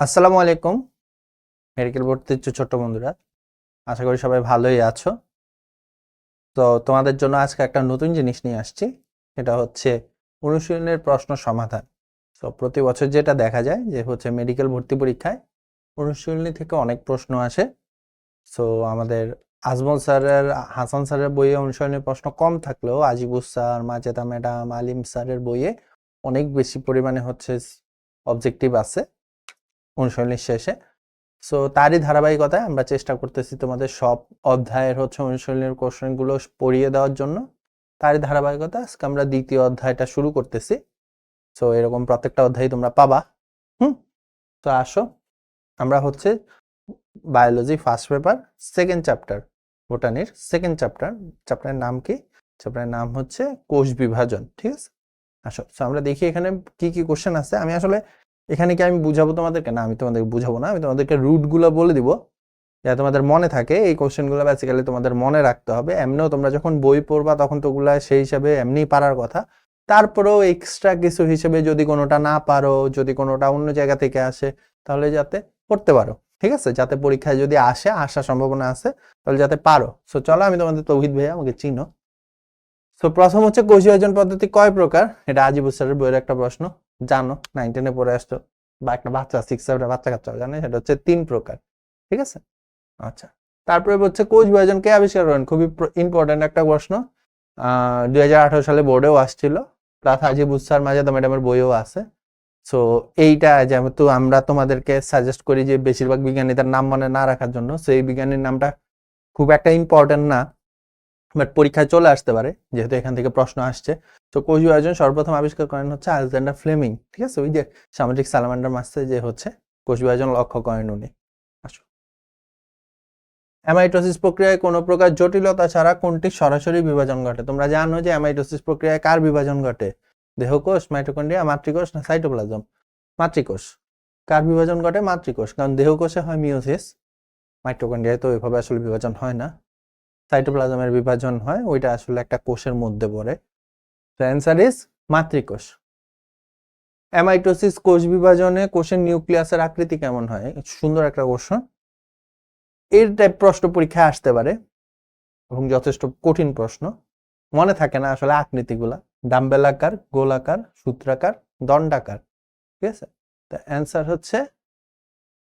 আসসালামু আলাইকুম মেডিকেল ভর্তির ছোট্ট বন্ধুরা, আশা করি সবাই ভালোই আছো। তো তোমাদের জন্য আজকে একটা নতুন জিনিস নিয়ে আসছি, এটা হচ্ছে অনুশীলনের প্রশ্ন সমাধান। তো প্রতি বছর যেটা দেখা যায় যে হচ্ছে মেডিকেল ভর্তি পরীক্ষায় অনুশীলনী থেকে অনেক প্রশ্ন আসে। সো আমাদের আজমল স্যারের, হাসান স্যারের বইয়ে অনুশীলনের প্রশ্ন কম থাকলেও আজিবুস স্যার, মাজেদা ম্যাডাম, আলিম স্যারের বইয়ে অনেক বেশি পরিমাণে হচ্ছে অবজেক্টিভ আছে অনুশীলনীর শেষে। সো তারই ধারাবাহিকতায় আমরা চেষ্টা করতেছি তোমাদের সব অধ্যায়ের হচ্ছে অনুশীলনের কোশ্চেনগুলো পড়িয়ে দেওয়ার জন্য। তারই ধারাবাহিকতা আজকে আমরা দ্বিতীয় অধ্যায়টা শুরু করতেছি। সো এরকম প্রত্যেকটা অধ্যায় তোমরা পাবা। তো আসো, আমরা হচ্ছে biology first paper second chapter, বোটানির সেকেন্ড চ্যাপ্টারের নাম কি? চ্যাপ্টারের নাম হচ্ছে কোষ বিভাজন। ঠিক আছে, আসো। সো আমরা দেখি এখানে কি কি কোশ্চেন আছে। আমি আসলে এখানে কি আমি বুঝাবো তোমাদেরকে? না, আমি তোমাদেরকে বুঝাবো না, আমি তোমাদেরকে রুটগুলো বলে দিব যাতে তোমাদের মনে থাকে। এই কোশ্চেনগুলো বেসিক্যালি তোমাদের মনে রাখতে হবে। এমনিও তোমরা যখন বই পড়বা তখন তো ওগুলা সেই হিসাবে এমনি পারার কথা। তারপরেও এক্সট্রা কিছু হিসেবে যদি কোনোটা না পারো, যদি কোনোটা অন্য জায়গা থেকে আসে, তাহলে যাতে পড়তে পারো। ঠিক আছে, যাতে পরীক্ষায় যদি আসার সম্ভাবনা আছে, তাহলে যাতে পারো। সো চলো, আমি তোমাদের তৌহিদ ভাইয়া, আমাকে চিনো। সো প্রথম হচ্ছে কোষ বিভাজন পদ্ধতি কয় প্রকার? এটা আজিবুস স্যারের বইয়ের একটা প্রশ্ন, জানো, 9-10 পড়ে আসতো, বা একটা বাচ্চা 6-7 বাচ্চা কাচ্চা জানে। সেটা হচ্ছে 3 প্রকার। ঠিক আছে, আচ্ছা। তারপরে হচ্ছে কোষ বিভাজন কে আবিষ্কার করেন? খুবই ইম্পর্টেন্ট একটা প্রশ্ন। 2018 সালে বোর্ডেও আসছিল, প্লাস আজিবুস স্যার, মাজেদা ম্যাডামের বইও আছে। সো এইটা যেহেতু আমরা তোমাদেরকে সাজেস্ট করি যে বেশিরভাগ বিজ্ঞানীদের নাম মনে না রাখার জন্য, সো এই বিজ্ঞানীর নামটা খুব একটা ইম্পর্টেন্ট না, বাট পরীক্ষায় চলে আসতে পারে যেহেতু এখান থেকে প্রশ্ন আসছে। তো কোষ বিভাজন সর্বপ্রথম আবিষ্কার করেন হচ্ছে আলেকজান্ডার ফ্লেমিং। ঠিক আছে, ওই যে সামুদ্রিক সালামান্ডার মাছে যে হচ্ছে কোষ বিভাজন লক্ষ্য করেন উনি। আসো, অ্যামাইটোসিস প্রক্রিয়ায় কোনো প্রকার জটিলতা ছাড়া কোনটি সরাসরি বিভাজন ঘটে? তোমরা জানো যে অ্যামাইটোসিস প্রক্রিয়ায় কার বিভাজন ঘটে? দেহকোষ, মাইটোকন্ড্রিয়া, মাতৃকোষ না সাইটোপ্লাজম? মাতৃকোষ। কার বিভাজন ঘটে? মাতৃকোষ। কারণ দেহকোষে হয় মিওসিস, মাইটোকন্ড্রিয়ায় তো ওইভাবে আসলে বিভাজন হয় না। সাইটোপ্লাজমের বিভাজন হয়, ওইটা আসলে একটা কোষের মধ্যে পড়ে। The answer is মাতৃকোষ। অ্যামাইটোসিস কোষ বিভাজনে কোষের নিউক্লিয়াসের আকৃতি কেমন হয়? সুন্দর একটা প্রশ্ন। এর টাইপ প্রশ্ন পরীক্ষায় আসতে পারে এবং যথেষ্ট কঠিন প্রশ্ন, মনে থাকে না আসলে আকৃতিগুলা। ডাম্বেল আকার, গোলাকার, সূত্রাকার, দণ্ডাকার। ঠিক আছে, তো অ্যান্সার হচ্ছে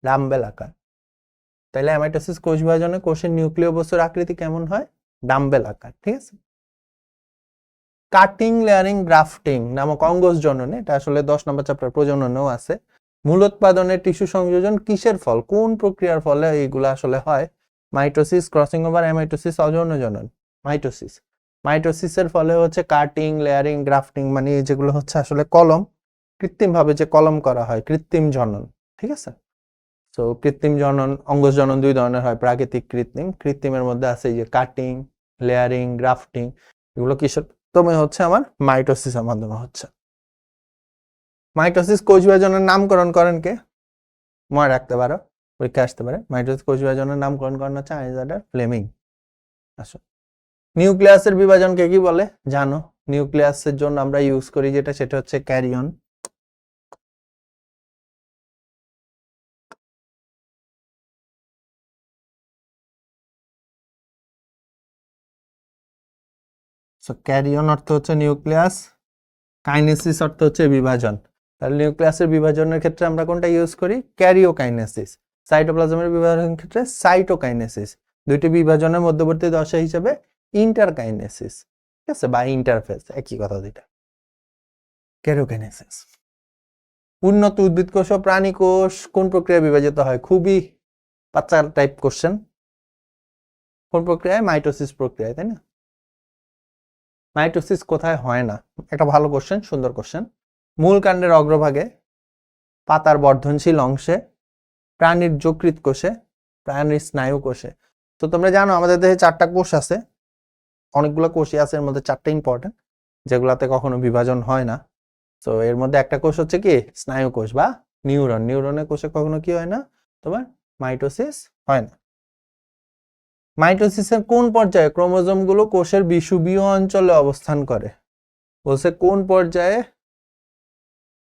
ডাম্বেল আকার। তাহলে অ্যামাইটোসিস কোষ বিভাজনে কোষের নিউক্লিয় বস্তুর আকৃতি কেমন হয়? ডাম্বেল আকার। ঠিক আছে। কাটিং, লেয়ারিং, গ্রাফটিং নামক অঙ্গজ জননে, এটা আসলে 10 নম্বর চ্যাপ্টার প্রজননেও আছে। মূলোৎপাদনের টিস্যু সংযোজন কিসের ফল? কোন প্রক্রিয়ার ফলে এইগুলো আসলে হয়? মাইটোসিস, ক্রসিং ওভার, অ্যামাইটোসিস, অযৌন জনন? মাইটোসিস। মাইটোসিসের ফলে হচ্ছে কাটিং, লেয়ারিং, গ্রাফটিং, মানে যেগুলো হচ্ছে আসলে কলম, কৃত্রিম ভাবে যে কলম করা হয়, কৃত্রিম জনন। ঠিক আছে, তো কৃত্রিম জনন, অঙ্গজ জনন দুই ধরনের হয়, প্রাকৃতিক, কৃত্রিম। কৃত্রিমের মধ্যে আছে এই যে কাটিং, লেয়ারিং, গ্রাফটিং, এগুলো কিসের মাধ্যমে হচ্ছে? আমার মাইটোসিসের মাধ্যমে হচ্ছে। মাইটোসিস কোষ বিভাজনের নামকরণ করেন কে? মনে রাখতে পারো, পরীক্ষা আসতে পারে। মাইটোসিস কোষ বিভাজনের নামকরণ করেন হচ্ছে আলেকজান্ডার ফ্লেমিং। আসো, নিউক্লিয়াসের বিভাজনকে কি বলে? জানো, নিউক্লিয়াসের জন্য আমরা ইউজ করি যেটা, সেটা হচ্ছে ক্যারিয়ন। সো ক্যারিয়ন অর্থ হচ্ছে নিউক্লিয়াস, কাইনেসিস অর্থ হচ্ছে বিভাজন। তাহলে নিউক্লিয়াসের বিভাজনের ক্ষেত্রে আমরা কোনটা ইউজ করি? ক্যারিওকাইনেসিস। সাইটোপ্লাজমের বিভাজনের ক্ষেত্রে সাইটোকাইনেসিস। দুইটি বিভাজনের মধ্যবর্তী দশা হিসেবে ইন্টারকাইনেসিস। ঠিক আছে, বা ইন্টারফেস, একই কথা দুইটা। ক্যারিওকাইনেসিস। উন্নত উদ্ভিদ কোষ ও প্রাণী কোষ কোন প্রক্রিয়ায় বিভাজিত হয়? খুবই বাচ্চা টাইপ কোশ্চেন। কোন প্রক্রিয়ায়? মাইটোসিস প্রক্রিয়ায়, তাই না? মাইটোসিস কোথায় হয় না? একটা ভালো কোশ্চেন, সুন্দর কোশ্চেন। মূল কাণ্ডের অগ্রভাগে, পাতার বর্ধনশীল অংশে, প্রাণীর যকৃৎ কোষে, প্রাণীর স্নায়ু কোষে। তো তোমরা জানো আমাদের দেহে 4টা কোষ আছে, অনেকগুলো কোষই আছে, এর মধ্যে 4টা ইম্পর্টেন্ট যেগুলাতে কখনো বিভাজন হয় না। তো এর মধ্যে একটা কোষ হচ্ছে কি? স্নায়ু কোষ বা নিউরন। নিউরনের কোষে কখনো কি হয় না? তোমার মাইটোসিস হয় না। মাইটোসিসের কোন পর্যায়ে ক্রোমোজোম গুলো কোষের বিষুবীয় অঞ্চলে অবস্থান করে? বলছে কোন পর্যায়ে?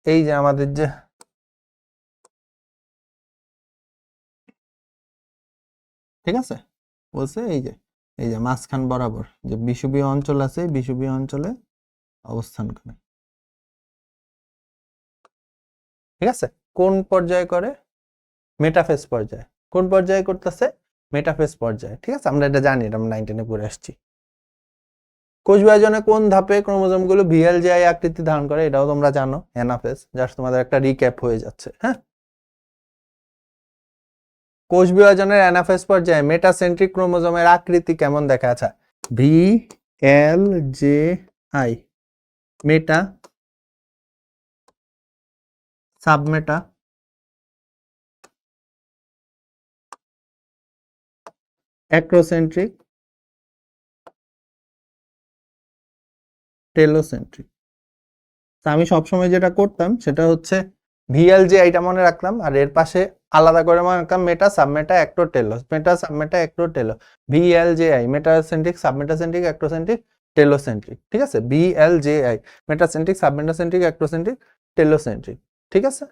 এই যে আমাদের যে ঠিক আছে, বলছে এই যে মাঝখান বরাবর যে বিষুবীয় অঞ্চল আছে, বিষুবীয় অঞ্চলে অবস্থান করে। ঠিক আছে, কোন পর্যায়ে করে? মেটাফেজ পর্যায়ে। কোন পর্যায়ে করতেছে? মেটাফেজ পর্যায়ে। ঠিক আছে, আমরা এটা জানি, এটা আমরা 9 এ পড়ে আসছি। কোষ বিভাজনে কোন ধাপে ক্রোমোজোমগুলো ভিএলজিআই আকৃতি ধারণ করে? এটাও তোমরা জানো, অ্যানাফেজ। জাস্ট তোমাদের একটা রিক্যাপ হয়ে যাচ্ছে। হ্যাঁ, কোষ বিভাজনের অ্যানাফেজ পর্যায়ে মেটাসেন্ট্রিক ক্রোমোজোমের আকৃতি কেমন দেখা আছে? ভিএলজেআই, মেটা, সাবমেটা, অ্যাক্রোসেন্ট্রিক, টেলোসেন্ট্রিক। আমি সবসময় যেটা করতাম সেটা হচ্ছে ভিএলজেআইটা মনে রাখলাম, আর এর পাশে আলাদা করে মনে রাখলাম মেটা, সাবমেটা, অ্যাক্রোটেলো, মেটা, সাবমেটা, অ্যাক্রোটেলো, ভিএলজেআই, মেটাসেন্ট্রিক, সাবমেটাসেন্ট্রিক, অ্যাক্রোসেন্ট্রিক, টেলোসেন্ট্রিক। ঠিক আছে, ভিএলজেআই, মেটাসেন্ট্রিক, সাবমেটাসেন্ট্রিক, অ্যাক্রোসেন্ট্রিক, টেলোসেন্ট্রিক। ঠিক আছে,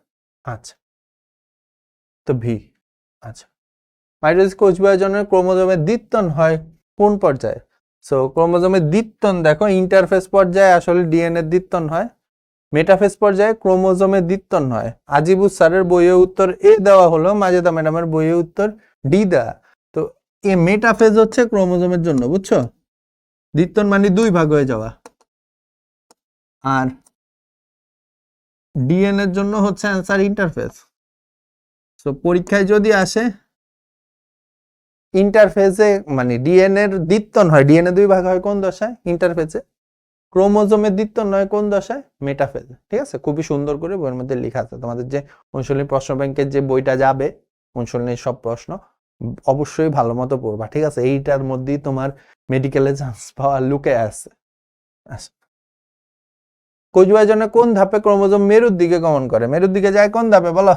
আচ্ছা, তো ভি। আচ্ছা, মাইটোসিস কোষ বিভাজনের ক্রোমোজোমের দ্বিত্বন হয় কোন পর্যায়ে? সো ক্রোমোজোমের দ্বিত্বন দেখো, ইন্টারফেস পর্যায়ে আসলে ডিএনএ দ্বিত্বন হয়, মেটাফেজ পর্যায়ে ক্রোমোজোমের দ্বিত্বন হয়। আজিবুস স্যারের বইয়ে উত্তর এ দেওয়া হলো, মাজেদা ম্যাডামের বইয়ে উত্তর ডি দেওয়া। তো এ মেটাফেজ হচ্ছে ক্রোমোজোমের জন্য, বুঝছো? দ্বিত্বন মানে 2 ভাগ হয়ে যাওয়া, আর ডিএনএর জন্য হচ্ছে অ্যান্সার ইন্টারফেজ। তো পরীক্ষায় যদি আসে ইন্টারফেজে মানে ডিএনএর দ্বিত্বন হয়, ডিএনএ 2 ভাগ হয় কোন দশায়? ইন্টারফেজে। ক্রোমোজোমের দ্বিত্বন নয় কোন দশায়? মেটাফেজে। ঠিক আছে, খুবই সুন্দর করে বইয়ের মধ্যে লেখা আছে। তোমাদের যে অনুশীলনী প্রশ্ন ব্যাংকের যে বইটা যাবে, অনুশীলনীর সব প্রশ্ন অবশ্যই ভালো মতো পড়বা। ঠিক আছে, এইটার মধ্যেই তোমার মেডিকেলে চান্স পাওয়া লুকে আছে। আচ্ছা, কোষ বিভাজনে কোন ধাপে ক্রোমোজোম মেরুর দিকে গমন করে? মেরুর দিকে যায় কোন ধাপে বলো?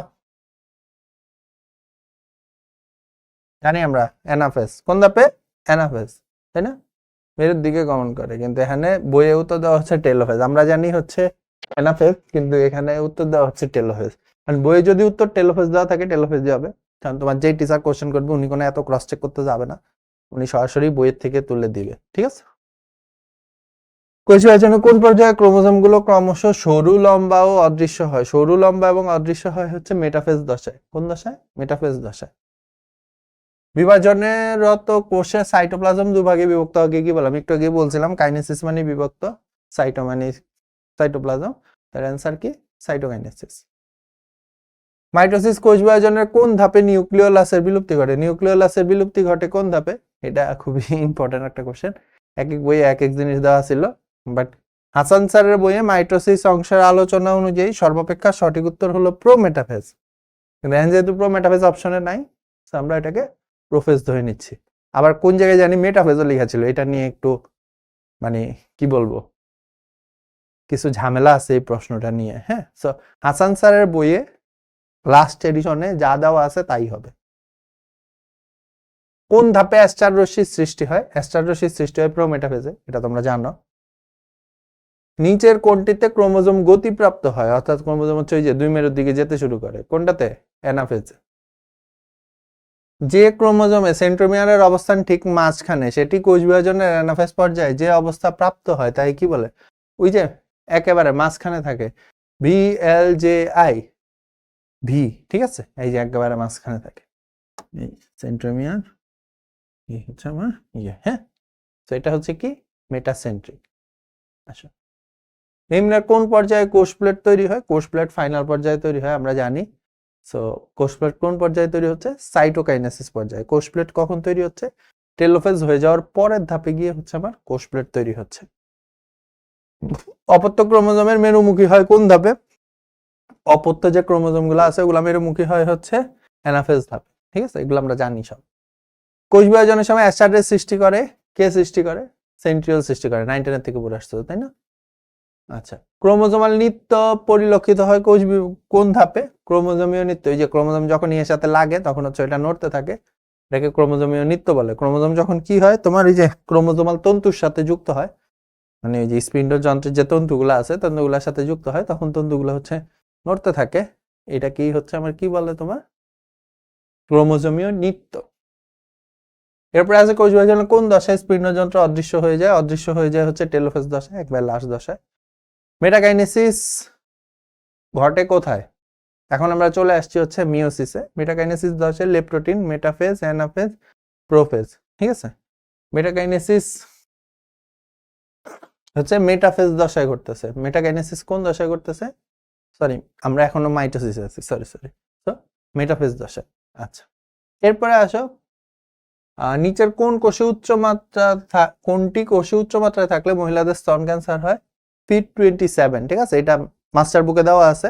জানি আমরা, অ্যানাফেজ। কোন ধাপে? অ্যানাফেজ, তাই না? মেরুর দিকে গমন করে, কিন্তু এখানে বইয়ে উত্তর দেওয়া হচ্ছে টেলোফেজ। আমরা জানি হচ্ছে অ্যানাফেজ, কিন্তু এখানে উত্তর দেওয়া হচ্ছে টেলোফেজ। কারণ বইয়ে যদি উত্তর টেলোফেজ দেওয়া থাকে, টেলোফেজ যাবে। কারণ তোমার যেই টিচার কোশ্চেন করবে উনি কোনো এত ক্রস চেক করতে যাবে না, উনি সরাসরি বইয়ের থেকে তুলে দিবে। ঠিক আছে, কোষ বিভাজনে কোন পর্যায়ে ক্রোমোজোম গুলো ক্রমশ সরু, লম্বা ও অদৃশ্য হয়? সরু, লম্বা এবং অদৃশ্য হয় হচ্ছে মেটাফেজ দশায়। কোন দশায়? মেটাফেজ দশায়। বিভাজনেরত কোষের সাইটোপ্লাজম দুভাগে বিভক্ত হয়, কি বললাম একটু আগে বলছিলাম, কাইনেসিস মানে বিভক্ত, সাইটো মানে সাইটোপ্লাজম। তার অ্যান্সার কি? সাইটোকাইনেসিস। মাইটোসিস কোষ বিভাজনের কোন ধাপে নিউক্লিওলাসের বিলুপ্তি ঘটে? নিউক্লিওলাসের বিলুপ্তি ঘটে কোন ধাপে? এটা খুবই ইম্পর্টেন্ট একটা কোশ্চেন। এক এক বইয়ে এক এক জিনিস দেওয়া ছিল, বাট হাসান স্যারের বইয়ে মাইটোসিস অংশের আলোচনা অনুযায়ী সর্বাপেক্ষা সঠিক উত্তর হলো প্রোমেটাফেজ। কিন্তু যেহেতু প্রোমেটাফেজ অপশনে নাই, আমরা এটাকে প্রোফেজ ধরে নিচ্ছি। আবার কোন জায়গায় জানি মেটাফেজও লেখা ছিল, এটা নিয়ে একটু মানে কি বলবো, কিছু ঝামেলা আছে এই প্রশ্নটা নিয়ে। হ্যাঁ, সো হাসান স্যারের বইয়ে লাস্ট এডিশনে যা দেওয়া আছে তাই হবে। কোন ধাপে অ্যাস্টার রশ্মির সৃষ্টি হয়? অ্যাস্টার রশ্মির সৃষ্টি হয় প্রোমেটাফেজে, এটা তোমরা জানো। নিচের কোনটিতে ক্রোমোজোম গতিপ্রাপ্ত হয়? অর্থাৎ ক্রোমোজোম হচ্ছে ওই যে 2 মেরুর দিকে যেতে শুরু করে, কোনটাতে? অ্যানাফেজে। যে ক্রোমোজোমে সেন্ট্রোমিয়ারের অবস্থান ঠিক মাঝখানে, সেটি কোষ বিভাজনের অ্যানাফেজ পর্যায়ে যে অবস্থা প্রাপ্ত হয় তাই কি বলে? ওই যে একেবারে মাঝখানে থাকে, ভিএলজেআই, ভি। ঠিক আছে, এই যে একেবারে মাঝখানে থাকে এই সেন্ট্রোমিয়ার, এই হচ্ছে আমার হ্যাঁ। তো এটা হচ্ছে কি? মেটাসেন্ট্রিক। আচ্ছা, নিম্নের কোন পর্যায়ে কোষ প্লেট তৈরি হয়? কোষ প্লেট ফাইনাল পর্যায়ে তৈরি হয়, আমরা জানি। সো কোষ প্লেট কোন পর্যায়ে তৈরি হচ্ছে? সাইটোকাইনেসিস পর্যায়ে। কোষ প্লেট কখন তৈরি হচ্ছে? টেলোফেজ হয়ে যাওয়ার পরের ধাপে গিয়ে হচ্ছে আমার কোষ প্লেট তৈরি হচ্ছে। অপত্য ক্রোমোজোমের মেরুমুখী হয় কোন ধাপে? অপত্য যে ক্রোমোজোম গুলো আছে ওগুলা মেরুমুখী হয় হচ্ছে অ্যানাফেজ ধাপে। ঠিক আছে, এগুলো আমরা জানি সব। কোষ বিভাজনের সময় অ্যাস্টারের সৃষ্টি করে কে? সৃষ্টি করে সেন্ট্রিওল সৃষ্টি করে। 9 থেকে পড়ে আসছে, তাই না? আচ্ছা, ক্রোমোজোমাল নৃত্য পরিলক্ষিত হয় কোন ধাপে? ক্রোমোজোমীয় নৃত্য। এই যে ক্রোমোজোম যখন এর সাথে লাগে তখন হচ্ছে এটা নড়তে থাকে, এটাকে ক্রোমোজোমীয় নৃত্য বলে। ক্রোমোজোম যখন কি হয় তোমার, এই যে ক্রোমোজোমাল তন্তুর সাথে যুক্ত হয়, মানে এই যে স্পিন্ড যন্ত্রের যে তন্তুগুলো আছে তন্তুগুলোর সাথে যুক্ত হয়, তখন তন্তুগুলো হচ্ছে নড়তে থাকে। এটা কি হচ্ছে আমার, কি বলে তোমার? ক্রোমোজোমীয় নৃত্য। এরপরে আছে কোষ বিভাজনের কোন দশায় স্পিন্ডযন্ত্র অদৃশ্য হয়ে যায়? অদৃশ্য হয়ে যায় হচ্ছে টেলোফেজ দশায়, একবার লাস্ট দশায়। মেটাকাইনেসিস ঘটে কোথায়? এখন আমরা চলে আসছি হচ্ছে মিওসিসে। মেটাকাইনেসিস দশায় লেপ্টোটিন, মেটাফেজ, অ্যানাফেজ, প্রোফেজ, ঠিক আছে? মেটাকাইনেসিস হচ্ছে মেটাফেজ দশায় ঘটতেছে। মেটাকাইনেসিস কোন দশায় ঘটতেছে? সরি, আমরা এখনো মাইটোসিসে আছি, সরি। তো মেটাফেজ দশায়। আচ্ছা, এরপরে আসো নিচের কোন কোষে উচ্চ মাত্রা কোনটি কোষে উচ্চ মাত্রায় থাকলে মহিলাদের স্তন ক্যান্সার হয়? P27, ঠিক আছে? এটা মাস্টার বুকে দেওয়া আছে,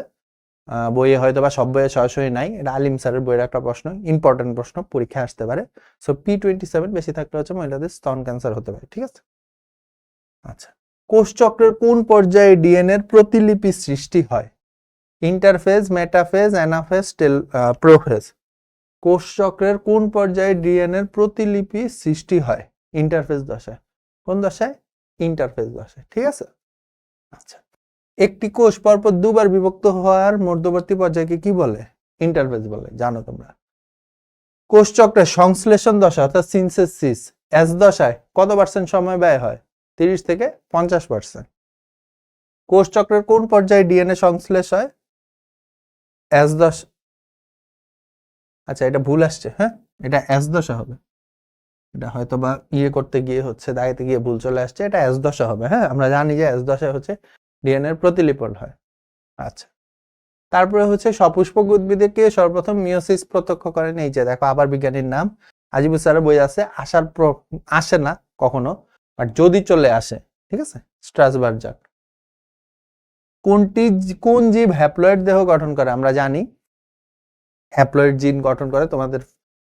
বইয়ে হয়তো বা সব বইয়ে সরাসরি নাই, এটা আলিম স্যারের বইয়ের একটা প্রশ্ন, ইম্পর্টেন্ট প্রশ্ন, পরীক্ষা আসতে পারে। সো P27 বেশি থাকলে হচ্ছে মহিলাদের স্তন ক্যান্সার হতে পারে, ঠিক আছে? আচ্ছা, কোষ চক্রের কোন পর্যায়ে ডিএনএ এর প্রতিলিপি সৃষ্টি হয়? Interphase, metaphase, anaphase, prophase. কোষ চক্রের কোন পর্যায়ে ডিএনএ এর প্রতিলিপি সৃষ্টি হয়? ইন্টারফেজ দশায়। কোন দশায়? ইন্টারফেজ দশায়, ঠিক আছে? আচ্ছা, একটি কোষ পরপর দুবার বিভক্ত হওয়ার মধ্যবর্তী পর্যায়কে কি বলে? ইন্টারফেজ বলে, জানো তোমরা। কোষ চক্রের সংশ্লেষণ দশা অর্থাৎ সিনথেসিস এস দশায় কত পার্সেন্ট সময় ব্যয় হয়? 30 থেকে 50%। কোষ চক্রের কোন পর্যায়ে ডিএনএ সংশ্লেষ হয়? এস দশা। আচ্ছা, এটা ভুল আসছে, হ্যাঁ, এটা এস দশা হবে। এটা হয়তো বা করতে গিয়ে হচ্ছে দাগাইতে গিয়ে ভুল চলে আসছে, এটা এস দশা হবে। হ্যাঁ, আমরা জানি যে এস দশা হচ্ছে ডিএনএ এর প্রতিলিপন হয়। আচ্ছা, তারপরে হচ্ছে সপুষ্পক উদ্ভিদে কে সর্বপ্রথম মিওসিস প্রত্যক্ষ করেন? এই যে দেখো, আবার বিজ্ঞানীর নাম, আজিবুল স্যারের বই আছে। আসে না কখনো, বাট যদি চলে আসে, ঠিক আছে? স্ট্রাসবার্জার। কোন জীব হ্যাপ্লয়েড দেহ গঠন করে? আমরা জানি হ্যাপ্লয়েড জিন গঠন করে। তোমাদের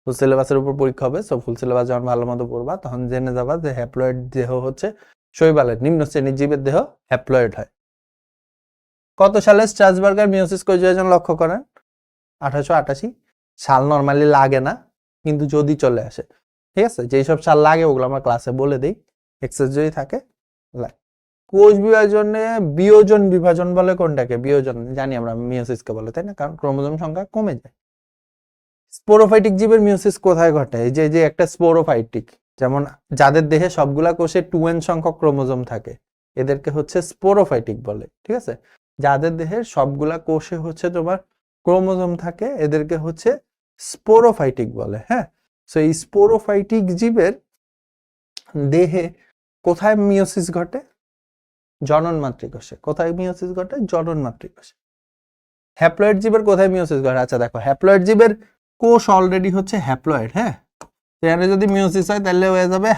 ফুল সিলেবাসের উপর পরীক্ষা হবে, সো ফুল সিলেবাস যখন ভালো মতো পড়বা তখন জেনে যাবা যে হ্যাপ্লয়েড দেহ হচ্ছে শৈবালের নিম্ন শ্রেণীর জীবের দেহ হ্যাপ্লয়েড হয়। কত সালে স্ট্রাসবার্গার মিওসিস কোষ বিভাজন লক্ষ্য করেন? 1888। সাল নরমালি লাগে না, কিন্তু যদি চলে আসে, ঠিক আছে? যেই সব সাল লাগে ওগুলো আমরা ক্লাসে বলে দিই, এক্সেস যদি থাকে লাগে। কোষ বিভাজনে বিয়োজন বিভাজন বলে কোনটাকে? বিয়োজন জানি আমরা মিওসিসকে বলে, তাই না? কারণ ক্রোমোজোম সংখ্যা কমে যায়। স্পোরোফাইটিক জীবের মিওসিস কোথায় ঘটে? এই যে একটা স্পোরোফাইটিক, যেমন যাদের দেহে সবগুলা কোষে 2n সংখ্যক ক্রোমোজোম থাকে, এদেরকে হচ্ছে স্পোরোফাইটিক বলে, ঠিক আছে? যাদের দেহের সবগুলা কোষে হচ্ছে তোমার ক্রোমোজোম থাকে, এদেরকে হচ্ছে স্পোরোফাইটিক বলে। হ্যাঁ, সো এই স্পোরোফাইটিক জীবের দেহে কোথায় মিওসিস ঘটে? জনন মাতৃকোষে। কোথায় মিওসিস ঘটে? জনন মাতৃকোষে। হ্যাপ্লয়েড জীবের কোথায় মিওসিস ঘটে? আচ্ছা দেখো, হ্যাপ্লয়েড জীবের কোষ অলরেডি হচ্ছে হ্যাপ্লয়েড। হ্যাঁ, এখানে যদি মিওসিস হয় তাহলে হয়ে যাবে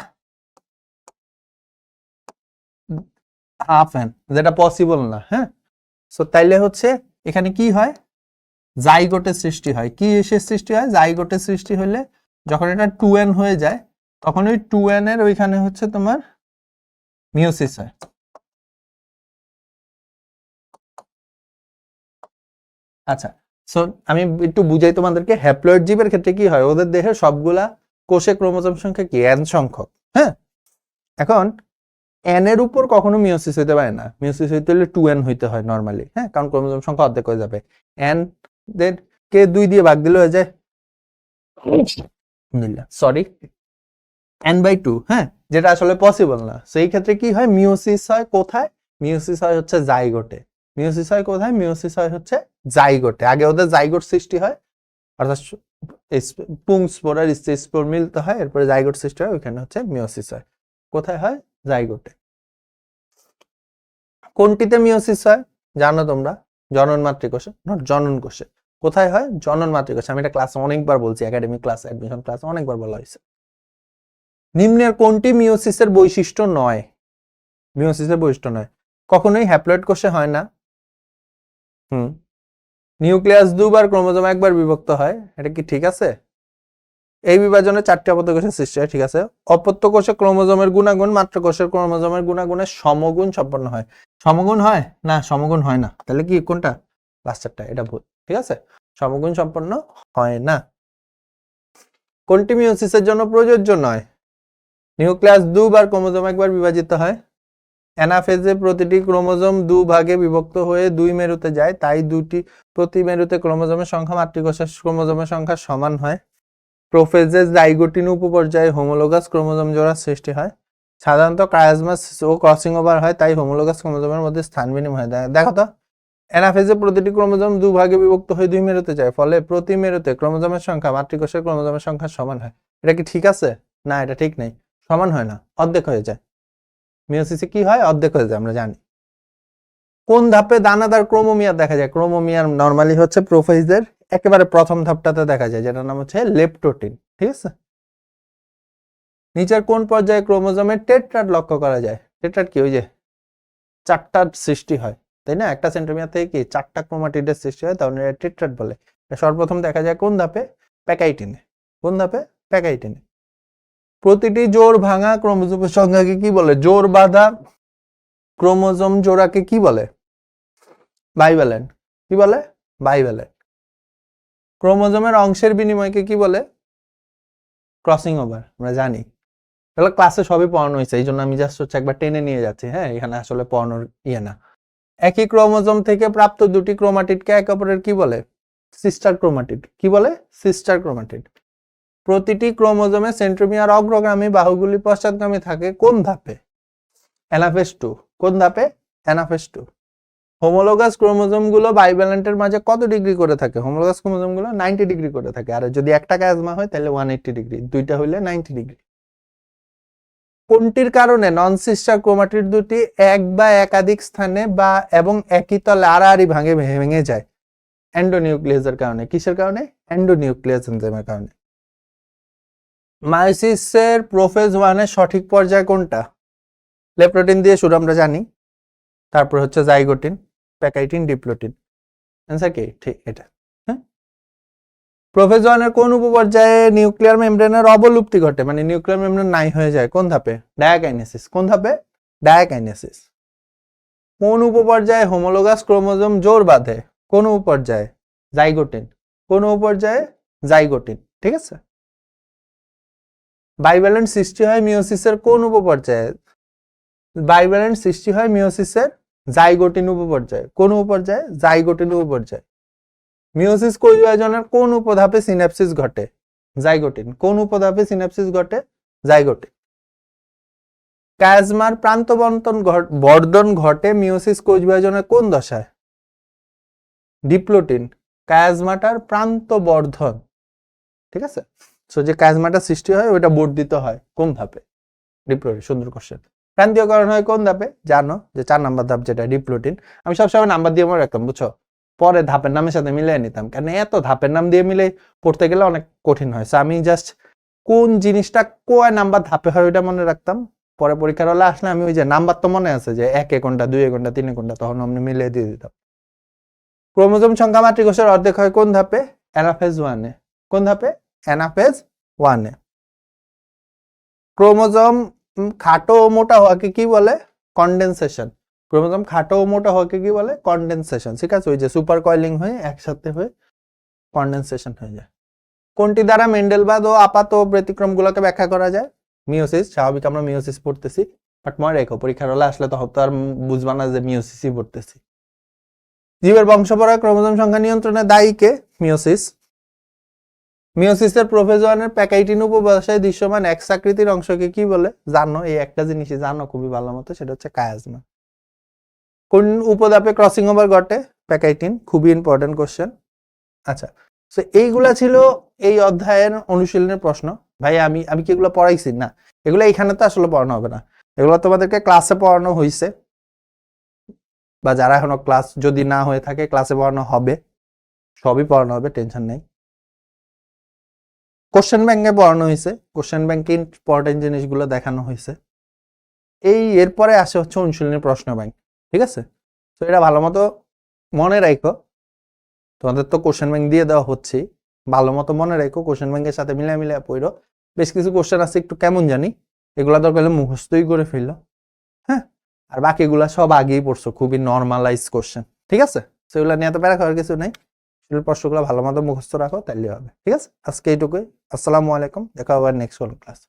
হাফ এন, যেটা পসিবল না। হ্যাঁ, সো তাইলে হচ্ছে এখানে কি হয়? জাইগোটের সৃষ্টি হয়। কি এসে সৃষ্টি হয়? জাইগোটের সৃষ্টি হলে যখন এটা 2n হয়ে যায় তখন ওই 2n এর ওইখানে হচ্ছে তোমার মিওসিস হয়। আচ্ছা, সো আমি একটু বুঝাই তোমাদেরকে। হ্যাপ্লয়েড জীবের ক্ষেত্রে কি হয়? ওদের দেহের সবগুলা কোষে ক্রোমোজোম সংখ্যা কি? n সংখ্যক। হ্যাঁ, এখন n এর উপর কখনো মিওসিস হইতে পারে না। মিওসিস হইতে হলে 2n হইতে হয় নরমালি। হ্যাঁ, কারণ ক্রোমোজোম সংখ্যা অর্ধেক হয়ে যাবে। n দের কে 2 দিয়ে ভাগ দিলে হয়ে যায় সরি n/2। হ্যাঁ, যেটা আসলে পসিবল না। সেই ক্ষেত্রে কি হয়? মিওসিস হয় কোথায়? মিওসিস হয় হচ্ছে জাইগোটে। মিওসিস হয় কোথায়? মিওসিস হয় হচ্ছে জাইগোটে। আগে ওদের জাইগোট সৃষ্টি হয়, অর্থাৎ পুং স্পোর আর স্পোর মিলতে হয়, এরপরে জাইগোট সৃষ্টি হয়, ওইখানে হচ্ছে মিওসিস হয়। কোথায় হয়? জাইগোটে। কোনটিতে মিওসিস হয় জানো তোমরা? জনন মাতৃকোষে, নট জনন কোষে। কোথায় হয়? জনন মাতৃকোষে। আমি এটা ক্লাসে অনেকবার বলছি, একাডেমিক ক্লাস, অ্যাডমিশন ক্লাসে অনেকবার বলা হয়েছে। নিম্নের কোনটি মিওসিসের বৈশিষ্ট্য নয়? মিওসিসের বৈশিষ্ট্য নয়, কখনোই হ্যাপ্লয়েড কোষে হয় না। নিউক্লিয়াস দুবার, ক্রোমোজোম একবার বিভক্ত হয়, এটা কি ঠিক আছে? এই বিভাজনে 4টি অপত্য কোষের সৃষ্টি হয়, ঠিক আছে। অপত্য কোষে ক্রোমোজোমের গুণাগুণ মাত্র কোষের ক্রোমোজোমের গুণাগুণের সমগুণ সম্পন্ন হয়। সমগুণ হয় না? সমগুণ হয় না। তাহলে কি কোনটা? লাস্টেরটা, এটা ভুল, ঠিক আছে? সমগুণ সম্পন্ন হয় না। কোনটি মিওসিসের জন্য প্রযোজ্য নয়? নিউক্লিয়াস দুবার, ক্রোমোজোম একবার বিভাজিত হয়। অ্যানাফেজে প্রতিটি ক্রোমোজোম 2 ভাগে বিভক্ত হয়ে 2 মেরুতে যায়, তাই দুটি প্রতি মেরুতে ক্রোমোজোমের সংখ্যা মাতৃকোষের ক্রোমোজোমের সংখ্যা সমান হয়। প্রোফেজে জাইগোটিন উপপর্যায়ে হোমোলোগাস ক্রোমোজোম জোড়া সৃষ্টি হয়। সাধারণত কায়াজমাস ও ক্রসিং ওভার হয়, তাই হোমোলোগাস ক্রোমোজোমের মধ্যে স্থান বিনিময় হয়। দেখো তো, অ্যানাফেজে প্রতিটি ক্রোমোজোম দুভাগে বিভক্ত হয়ে 2 মেরুতে যায়, ফলে প্রতি মেরুতে ক্রোমোজোমের সংখ্যা মাতৃকোষের ক্রোমোজোমের সংখ্যার সমান হয়। এটা কি ঠিক আছে? না, এটা ঠিক নেই। সমান হয় না, অর্ধেক হয়ে যায়। মিওসিসে কি হয়? অর্ধেক হয়ে যায়, আমরা জানি। কোন ধাপে দানাদার ক্রোমোমিয়ার দেখা যায়? ক্রোমোমিয়ার নরমালি হচ্ছে প্রোফেজের একেবারে প্রথম ধাপটাতে দেখা যায়, যেটার নাম হচ্ছে লেপ্টোটিন। ঠিক আছে। নিচের কোন পর্যায়ে ক্রোমোজোমের টেট্রাড লক্ষ্য করা যায়? টেট্রাড কি? ওই যে 4টা সৃষ্টি হয়, তাই না? একটা সেন্ট্রোমিয়ার থেকে কি 4টা ক্রোমাটিডের সৃষ্টি হয়, তাহলে এটা টেট্রাড বলে। সর্বপ্রথম দেখা যায় কোন ধাপে? প্যাকাইটিনে। কোন ধাপে? প্যাকাইটিনে। প্রতিটি জোড় ভাঙা ক্রোমোজোমের সংখ্যাকে কি বলে? জোড় বাঁধা ক্রোমোজোম জোড়াকে কি বলে? বাইভ্যালেন্ট। কি বলে? বাইভ্যালেন্ট। ক্রোমোজোমের অংশের বিনিময়কে কি বলে? Crossing over. আমরা জানি, তাহলে ক্লাসে সবই পড়ানো হয়েছে, এই জন্য আমি জাস্ট হচ্ছে একবার টেনে নিয়ে যাচ্ছি। হ্যাঁ, এখানে আসলে পড়ানোর ইয়ে না। একই ক্রোমোজোম থেকে প্রাপ্ত দুটি ক্রোমাটিডকে একে অপরের কি বলে? Sister chromatid. কি বলে? Sister chromatid. প্রতিটি ক্রোমোজোমে সেন্ট্রোমিয়ার অগ্রগামী বাহুগুলি পশ্চাৎগামী থাকে কোন ধাপে? অ্যানাফেজ 2। কোন ধাপে? অ্যানাফেজ 2। হোমোলোগাস ক্রোমোজোম গুলো বাইভ্যালেন্টের মাঝে কত ডিগ্রি করে থাকে? হোমোলোগাস ক্রোমোজোম গুলো 90 ডিগ্রি করে থাকে। আর যদি একটা কাজমা হয় তাহলে 180 ডিগ্রি, দুইটা হইলে 90 ডিগ্রি। কোনটির কারণে নন সিস্টার ক্রোমাটিড দুটি এক বা একাধিক স্থানে বা এবং একই তলে আড়াআড়ি ভেঙে যায়? এন্ডোনিউক্লিয়াসের কারণে। কিসের কারণে? এন্ডোনিউক্লিয়াস এনজাইমের কারণে। মায়োসিসের প্রোফেজ 1 এর সঠিক পর্যায় কোনটা? লেপ্টোটিন দিয়ে শুরু, আমরা জানি। তারপর হচ্ছে জাইগোটিন, প্যাকাইটিন, ডিপ্লোটিন। অ্যান্সার কি? ঠিক এটা। হ্যাঁ। প্রোফেজ 1 এর কোন উপপর্যায়ে নিউক্লিয়ার মেমব্রেনের অবলুপ্তি ঘটে? মানে নিউক্লিয়ার মেমব্রেন নাই হয়ে যায়। কোন ধাপে? ডায়াকাইনেসিস। কোন ধাপে? ডায়াকাইনেসিস। কোন উপপর্যায়ে হোমোলোগাস ক্রোমোজোম জোড় বাঁধে? কোন উপপর্যায়ে? জাইগোটিন। কোন উপপর্যায়ে? জাইগোটিন। ঠিক আছে। বাইভ্যালেন্ট সৃষ্টি হয় মিওসিসের কোন উপপর্যায়ে? বাইভ্যালেন্ট সৃষ্টি হয় মিওসিসের জাইগোটিন উপপর্যায়ে। কোন উপপর্যায়ে? জাইগোটিন উপপর্যায়ে। মিওসিস কোষ বিভাজনের কোন উপধাপে সিন্যাপসিস ঘটে? জাইগোটিন। কোন উপধাপে সিন্যাপসিস ঘটে? জাইগোটিন। কায়াজমার প্রান্ত বর্ধন ঘটে মিওসিস কোষ বিভাজনের কোন দশায়? ডিপ্লোটিন। কায়াজমাটার প্রান্ত বর্ধন। ঠিক আছে। সো যে কায়াজমাটা সৃষ্টি হয় ওইটা বর্ধিত হয় কোন ধাপে? ডিপ্লোটিন। সুন্দর কোশ্চেন। প্রান্তীয়করণ হয় কোন ধাপে? জানো যে 4 নাম্বার ধাপ, যেটা ডিপ্লোটিন। আমি সবসময় নাম্বার দিয়ে মনে রাখতাম, বুঝছো? পরে ধাপের নামের সাথে মিলিয়ে নিতাম, কারণ এত ধাপের নাম দিয়ে মিলে পড়তে গেলে অনেক কঠিন হয়। আমি জাস্ট কোন জিনিসটা কয় নাম্বার ধাপে হয় ওইটা মনে রাখতাম। পরে পরীক্ষার হলে আসলে আমি ওই যে নাম্বার তো মনে আছে যে 1 কোনটা, 2 কোনটা, 3 কোনটা, তখন আমি মিলিয়ে দিয়ে দিতাম। ক্রোমোজোম সংখ্যা মাতৃকোষের অর্ধেক হয় কোন ধাপে? অ্যানাফেজ 1 এ। কোন ধাপে? অ্যানাফেজ 1 এ। ক্রোমোজোম খাটো ও মোটা হওয়াকে কি বলে? কনডেনসেশন। ক্রোমোজোম খাটো ও মোটা হওয়াকে কি বলে? কনডেনসেশন। ঠিক আছে। ওই যে সুপার কয়েলিং হয়ে একসাথে হয়ে কনডেনসেশন হয়ে যায়। কোনটি দ্বারা মেন্ডেলবাদ ও আপাত ব্যতিক্রম গুলোকে ব্যাখ্যা করা যায়? মিওসিস। স্বাভাবিক আমরা মিওসিস পড়তেছি, বাট মনে রেখো পরীক্ষার হলে আসলে তো আর বুঝবা না যে মিওসিসই পড়তেছি। জীবের বংশপরা ক্রোমোজোম সংখ্যা নিয়ন্ত্রণে দায়ী কে? মিওসিস। মিওসিসের প্রোফেজ 1 এর প্যাকাইটিন উপবাসায় দৃশ্যমান এক্স আকৃতির অংশকে কি বলে? জানো, এই একটা জিনিসই জানো খুবই ভালো মতো, সেটা হচ্ছে কায়াজমা। কোন উপধাপে ক্রসিং ওভার ঘটে? প্যাকাইটিন। খুবই ইম্পর্টেন্ট কোশ্চেন। আচ্ছা, তো এইগুলা ছিল এই অধ্যায়ের অনুশীলনের প্রশ্ন। ভাই আমি কি এগুলো পড়াইছি? না, এগুলো এখানে তো আসলে পড়ানো হবে না, এগুলো তোমাদেরকে ক্লাসে পড়ানো হয়েছে, বা যারা এখনো ক্লাস যদি না হয়ে থাকে ক্লাসে পড়ানো হবে, সবই পড়ানো হবে, টেনশন নেই। কোশ্চেন ব্যাংকে পড়ানো হয়েছে, কোশ্চেন ব্যাংকে ইম্পর্টেন্ট জিনিসগুলো দেখানো হয়েছে। এরপরে আসে হচ্ছে অনুশীলনের প্রশ্ন ব্যাংক। ঠিক আছে। তো এটা ভালো মতো মনে রাখো, তোমাদের তো কোশ্চেন ব্যাংক দিয়ে দেওয়া হচ্ছে, ভালো মতো মনে রাখো, কোশ্চেন ব্যাংকের সাথে মিলিয়ে পড়ো। বেশ কিছু কোশ্চেন আছে একটু কেমন জানি, এগুলা দরকার হলে মুখস্থই করে ফেললো। হ্যাঁ, আর বাকিগুলা সব আগেই পড়ছো, খুবই নর্মালাইজ কোশ্চেন। ঠিক আছে। সেগুলো নিয়ে এত প্যারা খাওয়ার কিছু নেই, প্রশ্নগুলো ভালো মতো মুখস্থ রাখো, তাইলে হবে। ঠিক আছে। আজকে এইটুকুই। আসসালামু আলাইকুম, দেখা হবে নেক্সট ক্লাস।